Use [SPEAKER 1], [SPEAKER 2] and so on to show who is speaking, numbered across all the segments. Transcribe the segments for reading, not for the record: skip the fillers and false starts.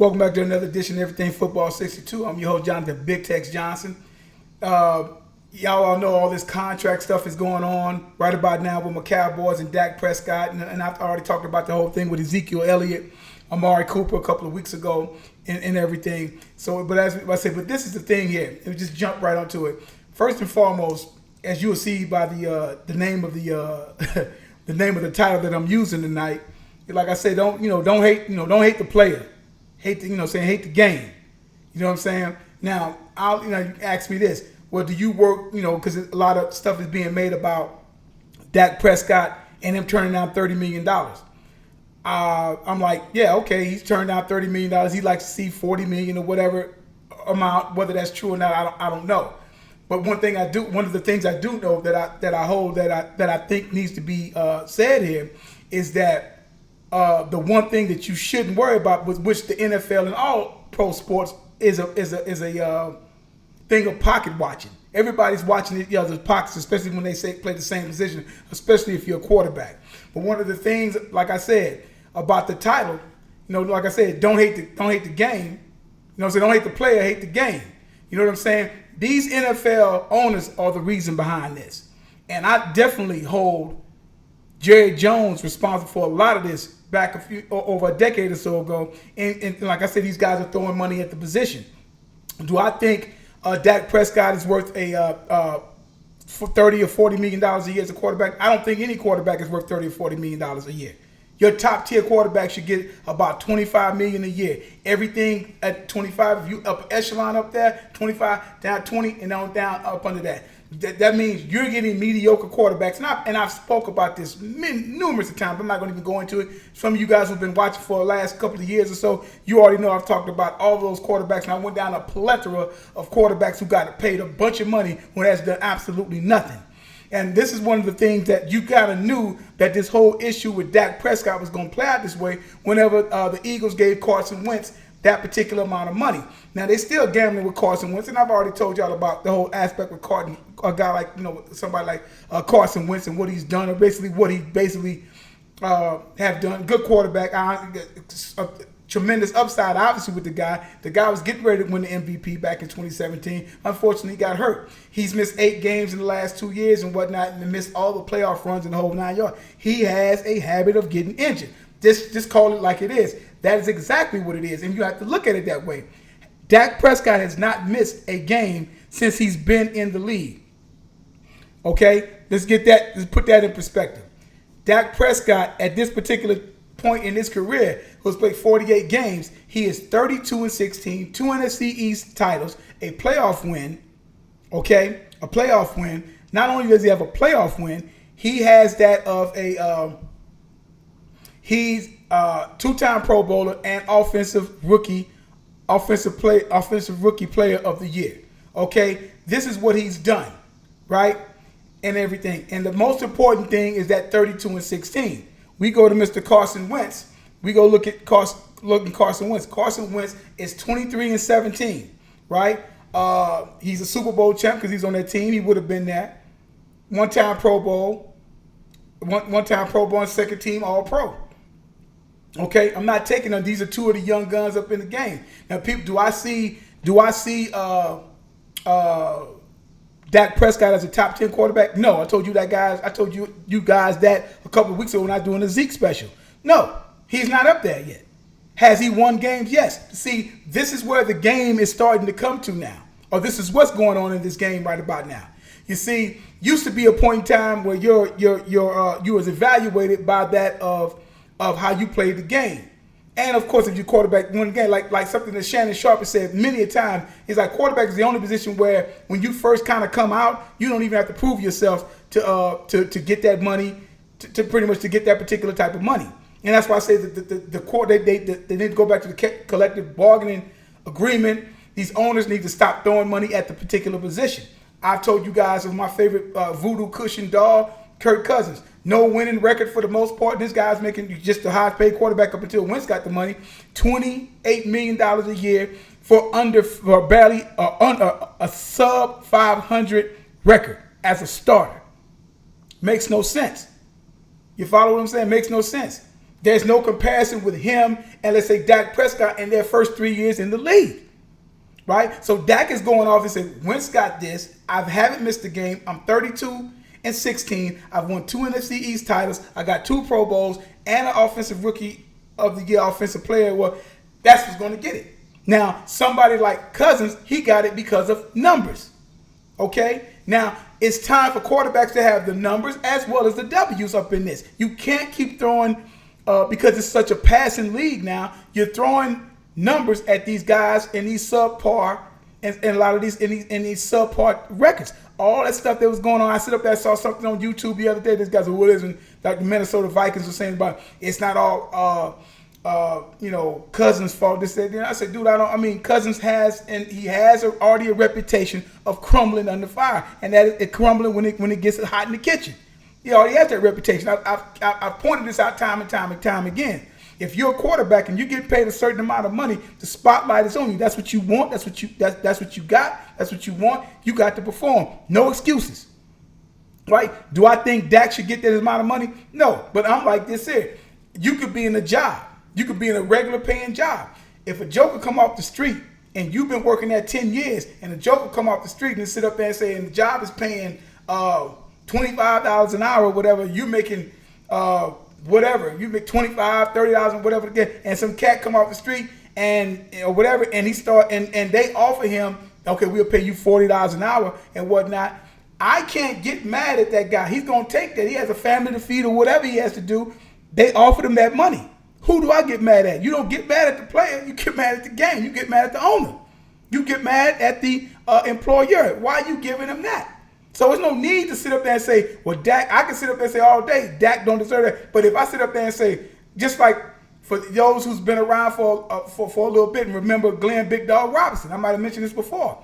[SPEAKER 1] Welcome back to another edition of Everything Football 62. I'm your host, Jonathan Big Tex Johnson. Y'all all know all this contract stuff is going on right about now with my Cowboys and Dak Prescott. And I've already talked about the whole thing with Ezekiel Elliott, Amari Cooper a couple of weeks ago and everything. So, but as I said, but this is the thing here. Let me just jump right onto it. First and foremost, as you will see by the name of the the name of the title that I'm using tonight, like I said, don't hate the player. Hate the game. You know what I'm saying? Now, you ask me this. Well, do you work, because a lot of stuff is being made about Dak Prescott and him turning down $30 million. I'm like, yeah, okay, he's turned down $30 million. He'd like to see $40 million or whatever amount, whether that's true or not, I don't know. But one of the things I do know that I think needs to be said here is that the one thing that you shouldn't worry about, with which the NFL and all pro sports is a thing of pocket watching. Everybody's watching each other's pockets, especially when they play the same position, especially if you're a quarterback. But one of the things, like I said, about the title, like I said, don't hate the game. Don't hate the player, hate the game. You know what I'm saying? These NFL owners are the reason behind this. And I definitely hold Jerry Jones responsible for a lot of this back over a decade or so ago. And like I said, these guys are throwing money at the position. Do I think Dak Prescott is worth $30 or $40 million a year as a quarterback? I don't think any quarterback is worth $30 or $40 million a year. Your top tier quarterback should get about $25 million a year. Everything at 25, if you up echelon up there, 25 down 20 and on down up under that. That means you're getting mediocre quarterbacks. And I've spoke about this numerous times. I'm not going to even go into it. Some of you guys who've been watching for the last couple of years or so, you already know I've talked about all those quarterbacks. And I went down a plethora of quarterbacks who got paid a bunch of money when that's done absolutely nothing. And this is one of the things that you kind of knew, that this whole issue with Dak Prescott was going to play out this way whenever the Eagles gave Carson Wentz that particular amount of money. Now, they're still gambling with Carson Wentz, and I've already told y'all about the whole aspect with a guy like, somebody like Carson Wentz and what he's done, or basically what he have done. Good quarterback, a tremendous upside, obviously, with the guy. The guy was getting ready to win the MVP back in 2017. Unfortunately, he got hurt. He's missed 8 games in the last 2 years and whatnot, and missed all the playoff runs in the whole 9 yards. He has a habit of getting injured. Just call it like it is. That is exactly what it is, and you have to look at it that way. Dak Prescott has not missed a game since he's been in the league. Okay? Let's put that in perspective. Dak Prescott, at this particular point in his career, who's played 48 games, he is 32-16, 2 NFC East titles, a playoff win. Okay? A playoff win. Not only does he have a playoff win, he has that of he's two-time Pro Bowler and offensive rookie player of the year. Okay, this is what he's done, right, and everything. And the most important thing is that 32-16. We go to Mr. Carson Wentz. We go look at Carson Wentz. Carson Wentz is 23-17, right? He's a Super Bowl champ because he's on that team. He would have been there. One-time Pro Bowl, one-time Pro Bowl, and second team All-Pro. Okay, I'm not taking them. These are 2 of the young guns up in the game. Now, people, do I see Dak Prescott as a top 10 quarterback? No, I told you guys that a couple of weeks ago when I was doing the Zeke special. No, he's not up there yet. Has he won games? Yes. See, this is where the game is starting to come to now, or this is what's going on in this game right about now. You see, used to be a point in time where you was evaluated by that of how you played the game. And of course, if your quarterback won the game, like something that Shannon Sharp has said many a time, is like quarterback is the only position where when you first kind of come out, you don't even have to prove yourself to get that money, to pretty much to get that particular type of money. And that's why I say that the court, they need to go back to the collective bargaining agreement. These owners need to stop throwing money at the particular position. I've told you guys of my favorite voodoo cushion doll, Kirk Cousins. No winning record for the most part. This guy's making just the highest paid quarterback up until Wentz got the money. $28 million a year for barely a sub 500 record as a starter. Makes no sense. You follow what I'm saying? Makes no sense. There's no comparison with him and, let's say, Dak Prescott in their first 3 years in the league. Right? So Dak is going off and saying, Wentz got this. I haven't missed a game. I'm 32-16. I've won 2 NFC East titles. I got 2 Pro Bowls and an Offensive Rookie of the Year Offensive Player. Well, that's who's going to get it. Now, somebody like Cousins, he got it because of numbers. Okay? Now, it's time for quarterbacks to have the numbers as well as the W's up in this. You can't keep throwing, because it's such a passing league now, you're throwing numbers at these guys in these subpar and a lot of these in these subpar records. All that stuff that was going on. I sit up there, saw something on YouTube the other day. This guy's what is, and like the Minnesota Vikings were saying about it's not all Cousins' fault. This, that. I said, dude, Cousins has, and he has already a reputation of crumbling under fire, and that it crumbling when it gets hot in the kitchen. He already has that reputation. I've pointed this out time and time again. If you're a quarterback and you get paid a certain amount of money, the spotlight is on you. That's what you want. That's what you got. That's what you want. You got to perform. No excuses. Right? Do I think Dak should get that amount of money? No. But I'm like this here. You could be in a job. You could be in a regular paying job. If a joker come off the street and you've been working there 10 years and a joker come off the street and sit up there and say, and the job is paying $25 an hour or whatever, you're making whatever, you make $25, $30, whatever again, and some cat come off the street and or whatever, and he start and they offer him, okay, we'll pay you $40 an hour and whatnot. I can't get mad at that guy. He's gonna take that. He has a family to feed or whatever he has to do. They offered him that money. Who do I get mad at? You don't get mad at the player. You get mad at the game. You get mad at the owner. You get mad at the employer. Why are you giving him that? So there's no need to sit up there and say, well, Dak, I can sit up there and say all day, Dak don't deserve that. But if I sit up there and say, just like for those who's been around for a little bit and remember Glenn Big Dog Robinson, I might have mentioned this before,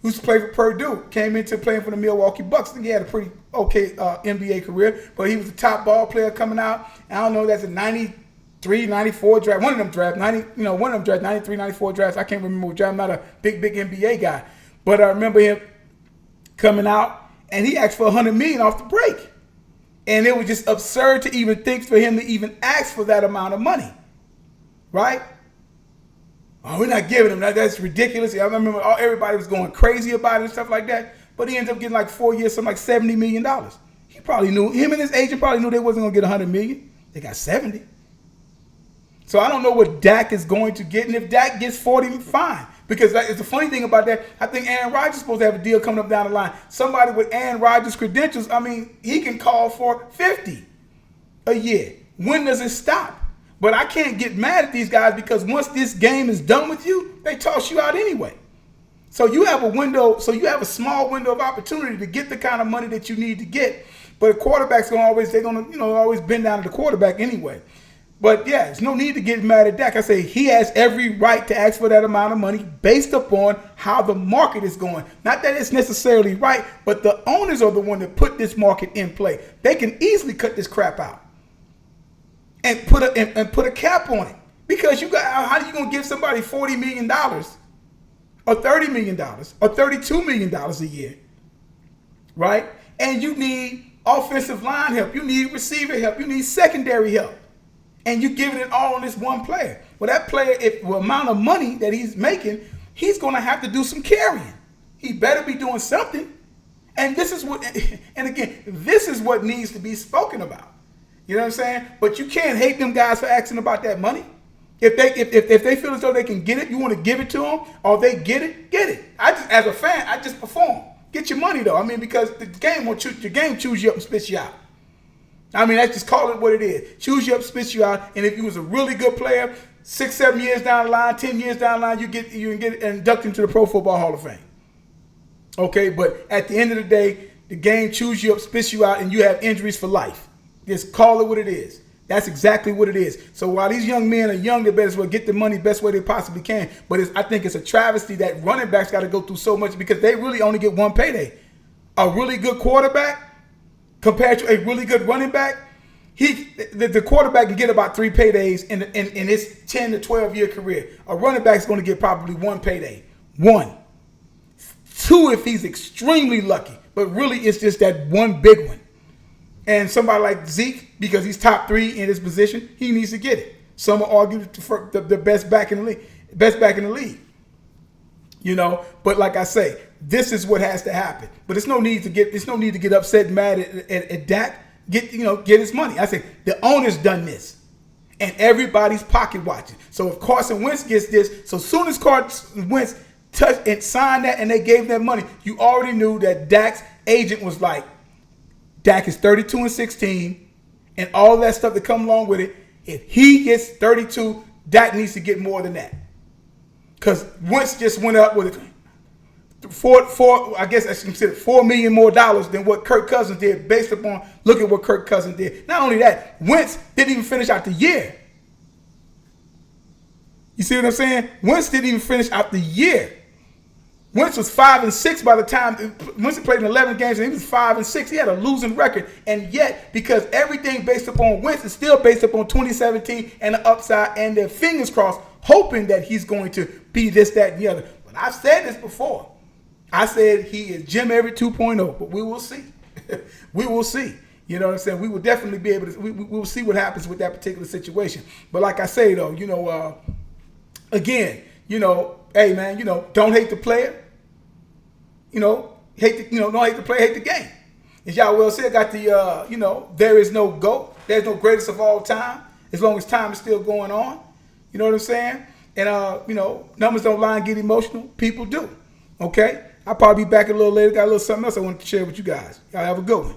[SPEAKER 1] who used to play for Purdue, came into playing for the Milwaukee Bucks. I think he had a pretty okay NBA career, but he was the top ball player coming out. I don't know, that's a 93, 94 draft, one of them drafts, 93, 94 drafts. I can't remember what draft. I'm not a big NBA guy. But I remember him coming out, and he asked for $100 million off the break. And it was just absurd to even think for him to even ask for that amount of money. Right? Oh, we're not giving him that. That's ridiculous. I remember everybody was going crazy about it and stuff like that. But he ended up getting like 4 years, something like $70 million. He probably knew, him and his agent probably knew they wasn't going to get $100 million. They got 70. So I don't know what Dak is going to get. And if Dak gets 40, fine. Because it's the funny thing about that, I think Aaron Rodgers is supposed to have a deal coming up down the line. Somebody with Aaron Rodgers' credentials, he can call for 50 a year. When does it stop? But I can't get mad at these guys because once this game is done with you, they toss you out anyway. So you have a small window of opportunity to get the kind of money that you need to get. But a quarterback's always bend down to the quarterback anyway. But yeah, there's no need to get mad at Dak. I say he has every right to ask for that amount of money based upon how the market is going. Not that it's necessarily right, but the owners are the one that put this market in play. They can easily cut this crap out and put a cap on it. Because how are you going to give somebody $40 million or $30 million or $32 million a year, right? And you need offensive line help. You need receiver help. You need secondary help. And you're giving it all on this one player. Well, that player, if the amount of money that he's making, he's going to have to do some carrying. He better be doing something. And this is what needs to be spoken about. You know what I'm saying? But you can't hate them guys for asking about that money. If they feel as though they can get it, you want to give it to them, or they get it, get it. As a fan, I just perform. Get your money though. Because the game won't choose your game, choose you up and spit you out. Let's just call it what it is. Choose you up, spit you out, and if you was a really good player, 6, 7 years down the line, 10 years down the line, you can get inducted into the Pro Football Hall of Fame. Okay, but at the end of the day, the game chews you up, spits you out, and you have injuries for life. Just call it what it is. That's exactly what it is. So while these young men are young, they better as well get the money best way they possibly can. But I think it's a travesty that running backs got to go through so much because they really only get one payday. A really good quarterback compared to a really good running back, the quarterback can get about 3 paydays in his 10 to 12 year career. A running back is going to get probably 1 payday. 1. 2 if he's extremely lucky. But really it's just that one big one. And somebody like Zeke, because he's top 3 in his position, he needs to get it. Some will argue for the best back in the league, But like I say, this is what has to happen. But there's no need to get upset and mad at Dak. Get his money. I say the owner's done this, and everybody's pocket watching. So if Carson Wentz gets this, so soon as Carson Wentz touched and signed that, and they gave them money, you already knew that Dak's agent was like, Dak is 32-16, and all that stuff that come along with it. If he gets 32, Dak needs to get more than that. Because Wentz just went up with I guess I should consider $4 million more than what Kirk Cousins did, based upon look at what Kirk Cousins did. Not only that, Wentz didn't even finish out the year. You see what I'm saying? Wentz didn't even finish out the year. Wentz was 5-6 by the time Wentz played in 11 games, and he was 5-6. He had a losing record, and yet because everything based upon Wentz is still based upon 2017 and the upside, and their fingers crossed, hoping that he's going to be this, that, and the other. But I've said this before. I said he is Jim Everett 2.0, but we will see. We will see. You know what I'm saying? We will definitely be able to. We will see what happens with that particular situation. But like I say though, again, hey man, don't hate the player. Don't hate the player, hate the game. As y'all well said, got the there is no GOAT. There's no greatest of all time, as long as time is still going on. You know what I'm saying? And numbers don't lie and get emotional. People do. Okay? I'll probably be back a little later. Got a little something else I want to share with you guys. Y'all have a good one.